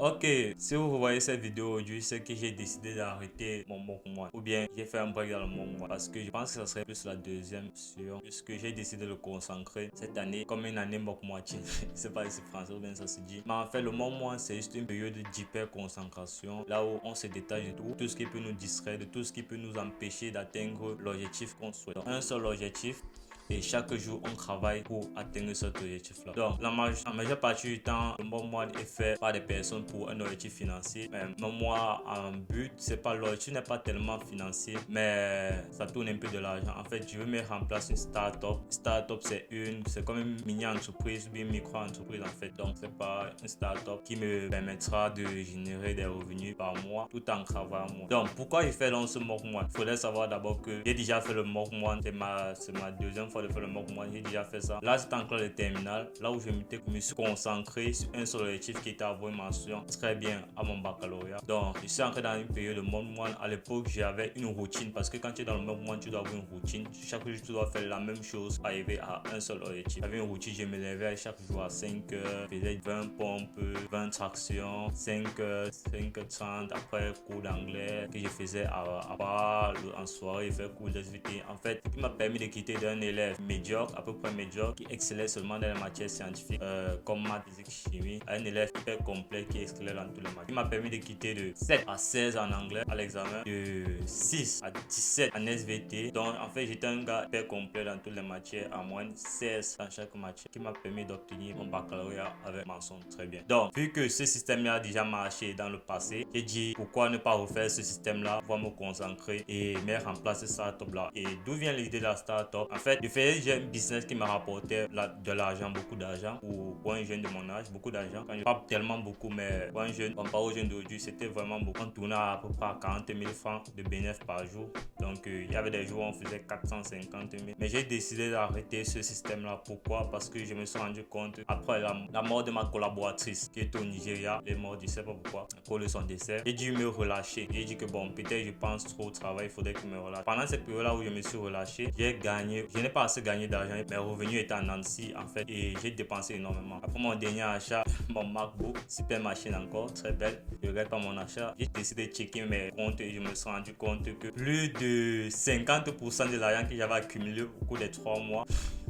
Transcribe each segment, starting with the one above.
Ok, si vous voyez cette vidéo aujourd'hui, c'est que j'ai décidé d'arrêter mon mouvement. Ou bien j'ai fait un break dans le mouvement. Parce que je pense que ça serait plus la deuxième option. Puisque j'ai décidé de le consacrer cette année comme une année moitié. Je sais pas si c'est français ou bien ça se dit. Mais en fait, le mouvement, c'est juste une période d'hyper concentration. Là où on se détache de tout ce qui peut nous distraire, de tout ce qui peut nous empêcher d'atteindre l'objectif qu'on souhaite. Donc, un seul objectif. Et chaque jour, on travaille pour atteindre cet objectif-là. Donc, la majeure partie du temps, le mouvement est fait par des personnes pour un objectif financier. Mais moi, en but, c'est pas l'objectif n'est pas tellement financier, mais ça tourne un peu de l'argent. En fait, je veux mettre en place une start-up. Start-up, c'est comme une mini-entreprise ou une micro-entreprise en fait. Donc, c'est pas une start-up qui me permettra de générer des revenus par mois tout en travaillant moi. Donc, pourquoi je fais dans ce mouvement? Il faudrait savoir d'abord que j'ai déjà fait le mouvement. C'est ma deuxième fois de faire le mouvement. J'ai déjà fait ça. Là, c'est encore le terminal. Là où je me suis concentré sur un seul objectif qui était avoir une mention très bien à mon baccalauréat. Donc, je suis entré dans une période de mouvement. À l'époque, j'avais une routine parce que quand tu es dans le mouvement, tu dois avoir une routine. Chaque jour, tu dois faire la même chose pour arriver à un seul objectif. J'avais une routine, je me levais chaque jour à 5 heures, je faisais 20 pompes, 20 tractions, 5 heures, 5h30 après cours d'anglais que je faisais à part en soirée, je faisais cours d'SVT. En fait, ce qui m'a permis de quitter d'un élève médiocre, à peu près médiocre, qui excellait seulement dans les matières scientifiques comme maths, physique, chimie, à un élève hyper complet qui excellait dans tous les matières. Il m'a permis de quitter de 7 à 16 en anglais à l'examen, de 6 à 17 en SVT. Donc en fait, j'étais un gars hyper complet dans toutes les matières, à moins de 16 dans chaque matière, qui m'a permis d'obtenir mon baccalauréat avec mention très bien. Donc, vu que ce système-là a déjà marché dans le passé, j'ai dit pourquoi ne pas refaire ce système-là, pouvoir me concentrer et mettre en place ce startup-là. Et d'où vient l'idée de la startup? En fait, j'ai un business qui m'a rapporté de l'argent, beaucoup d'argent pour un jeune de mon âge, beaucoup d'argent. Quand je pas tellement beaucoup, mais pour un jeune, comparé aux jeunes d'aujourd'hui, c'était vraiment beaucoup. On tournait à peu près à 40 000 francs de bénéfice par jour. Donc, il y avait des jours où on faisait 450 000. Mais j'ai décidé d'arrêter ce système-là. Pourquoi? Parce que je me suis rendu compte, après la mort de ma collaboratrice qui est au Nigeria, elle est morte, je sais pas pourquoi, à cause de son décès, j'ai dû me relâcher. J'ai dit que bon, peut-être je pense trop au travail, il faudrait que je me relâche. Pendant cette période-là où je me suis relâché, je n'ai pas assez gagné d'argent. Mes revenus étaient en Nancy, en fait, et j'ai dépensé énormément. Après mon dernier achat, mon MacBook, super machine encore, très belle. Je regrette pas mon achat. J'ai décidé de checker mes comptes et je me suis rendu compte que plus de 50% de l'argent que j'avais accumulé au cours des 3 mois,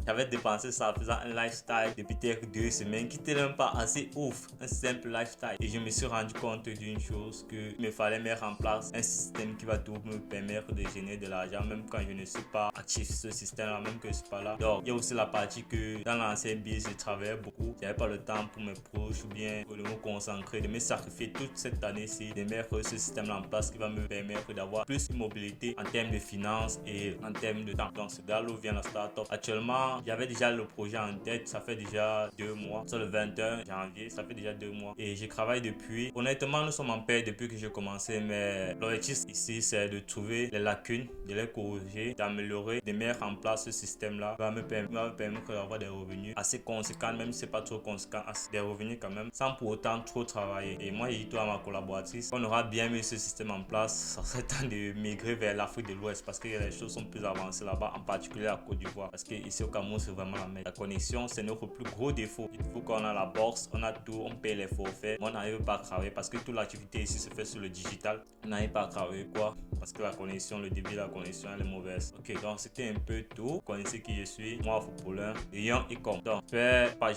j'avais dépensé ça en faisant un lifestyle depuis peut-être 2 semaines qui n'était même pas assez ouf, un simple lifestyle. Et je me suis rendu compte d'une chose, que il me fallait mettre en place un système qui va tout me permettre de générer de l'argent même quand je ne suis pas actif sur ce système-là, même que je ne suis pas là. Donc il y a aussi la partie que dans l'ancien business, je travaillais beaucoup, j'avais pas le temps pour mes proches ou bien de me concentrer, de me sacrifier toute cette année-ci, de mettre ce système-là en place qui va me permettre d'avoir plus de mobilité en termes de finances et en termes de temps. Donc c'est là où vient la startup. Actuellement, j'avais déjà le projet en tête, ça fait déjà 2 mois. C'est le 21 janvier, ça fait déjà 2 mois. Et je travaille depuis. Honnêtement, nous sommes en paix depuis que j'ai commencé, mais l'objectif ici, c'est de trouver les lacunes, de les corriger, d'améliorer, de mettre en place ce système-là. Va me permettre d'avoir des revenus assez conséquents, même si c'est pas trop conséquent, des revenus quand même, sans pour autant trop travailler. Et moi, j'ai dit à ma collaboratrice, on aura bien mis ce système en place, ça serait temps de migrer vers l'Afrique de l'Ouest parce que les choses sont plus avancées là-bas, en particulier à Côte d'Ivoire. Parce que ici au Cameroun, c'est vraiment la merde. La connexion, c'est notre plus gros défaut. Il faut qu'on a la bourse, on a tout, on paye les forfaits, mais on n'arrive pas à travailler parce que toute l'activité ici se fait sur le digital. On n'arrive pas à travailler quoi? Parce que la connexion, le débit de la connexion, elle est mauvaise. Ok, donc c'était un peu tout. Vous connaissez qui je suis, moi, footballeur, Lyon et comme. Donc,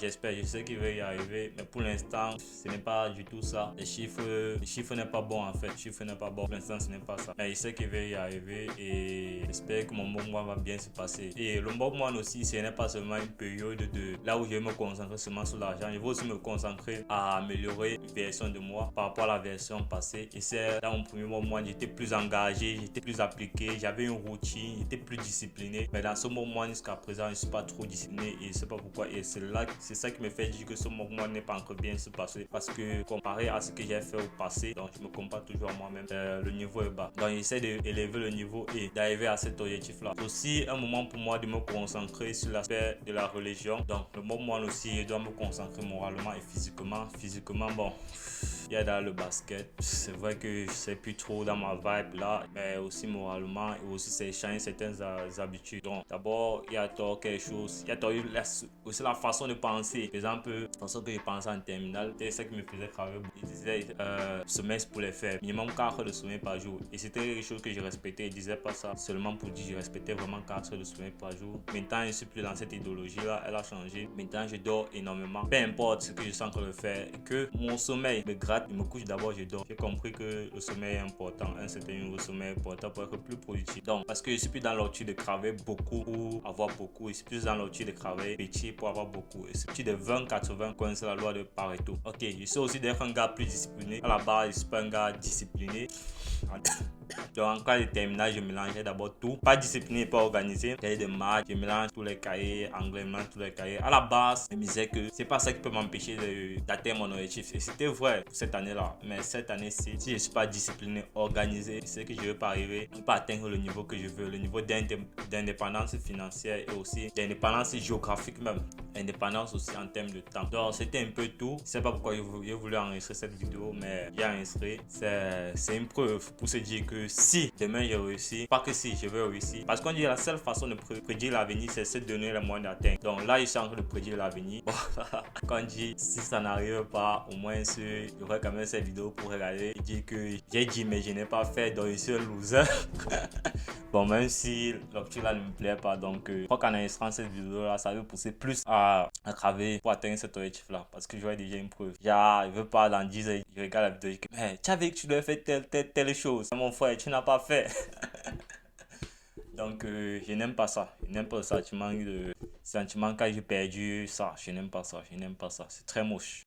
j'espère, je sais qu'il va y arriver, mais pour l'instant, ce n'est pas du tout ça. Les chiffres n'est pas bon en fait. Les chiffres n'est pas bon. Pour l'instant, ce n'est pas ça. Mais je sais qu'il va y arriver et j'espère que mon mois va bien se passer. Et le mois aussi, ce n'est pas seulement une période de là où je vais me concentrer seulement sur l'argent. Je vais aussi me concentrer à améliorer une version de moi par rapport à la version passée. Et c'est dans mon premier mois, j'étais plus engagé, j'étais plus appliqué, j'avais une routine, j'étais plus discipliné. Mais dans ce moment, jusqu'à présent, je ne suis pas trop discipliné et je ne sais pas pourquoi. Et c'est ça qui me fait dire que ce moment n'est pas encore bien se passer. Parce que comparé à ce que j'ai fait au passé, donc je me compare toujours à moi-même, le niveau est bas. Donc j'essaie d'élever le niveau et d'arriver à cet objectif-là. C'est aussi un moment pour moi de me concentrer sur l'aspect de la religion. Donc le moment aussi, je dois me concentrer moralement et physiquement. Physiquement, bon, il y a dans le basket. C'est vrai que je sais plus trop dans ma vibe là, mais aussi moralement et aussi c'est changer certaines habitudes. Donc d'abord il y a toi quelque chose, il y a toi aussi la façon de penser. Par exemple, la façon que je pensais en terminale, c'était ce qui me faisait travailler. Il disait sommeil pour les faire minimum 4 heures de sommeil par jour. Et c'était quelque chose que je respectais. Il disait pas ça seulement pour dire, je respectais vraiment 4 heures de sommeil par jour. Maintenant je suis plus dans cette idéologie là, elle a changé. Maintenant je dors énormément. Peu importe ce que je sens que le faire, que mon sommeil me gratte, je me couche d'abord, je dors. J'ai compris que le sommeil est important, un certain niveau de sommeil est important pour être plus productif. Donc parce que je suis plus dans l'optique de travailler beaucoup pour avoir beaucoup, je suis plus dans l'optique de travailler petit pour avoir beaucoup. Et c'est petit de 20-80 quand c'est la loi de Pareto. Ok, je sais aussi d'être un gars plus discipliné. À la base, je suis pas un gars discipliné. Donc en cas de terminale, je mélangeais d'abord tout. Pas discipliné, pas organisé. Cahier de maths, je mélange tous les cahiers, anglais, je mélange tous les cahiers. À la base, je me disais que c'est pas ça qui peut m'empêcher d'atteindre mon objectif. Et c'était vrai pour cette année-là. Mais cette année-ci, si je suis pas discipliné, organisé, je sais que je ne vais pas arriver, je ne vais pas atteindre le niveau que je veux, le niveau d'indépendance financière et aussi d'indépendance géographique même. Indépendance aussi en termes de temps. Donc c'était un peu tout. Je sais pas pourquoi j'ai voulu enregistrer cette vidéo, mais j'ai enregistré. C'est une preuve pour se dire que si demain j'ai réussi, pas que si je vais réussir. Parce qu'on dit la seule façon de prédire l'avenir, c'est se donner les moyens d'atteindre. Donc là, je suis en train de prédire l'avenir. Bon, quand on dit si ça n'arrive pas, au moins j'aurai quand même cette vidéo pour regarder et dire que j'ai dit mais je n'ai pas fait, donc je suis un loser. Bon, même si l'optique là ne me plaît pas, donc je crois qu'en enregistrant cette vidéo là, ça veut pousser plus à travailler pour atteindre cet objectif là. Parce que j'aurais déjà une preuve. Je veux pas dans 10 ans, je regarde la vidéo et je dis que hey, tu avais que tu devais faire telle chose. Mon frère, tu n'as pas fait. Donc je n'aime pas ça. Je n'aime pas le sentiment quand j'ai perdu ça. Je n'aime pas ça. Je n'aime pas ça. C'est très moche.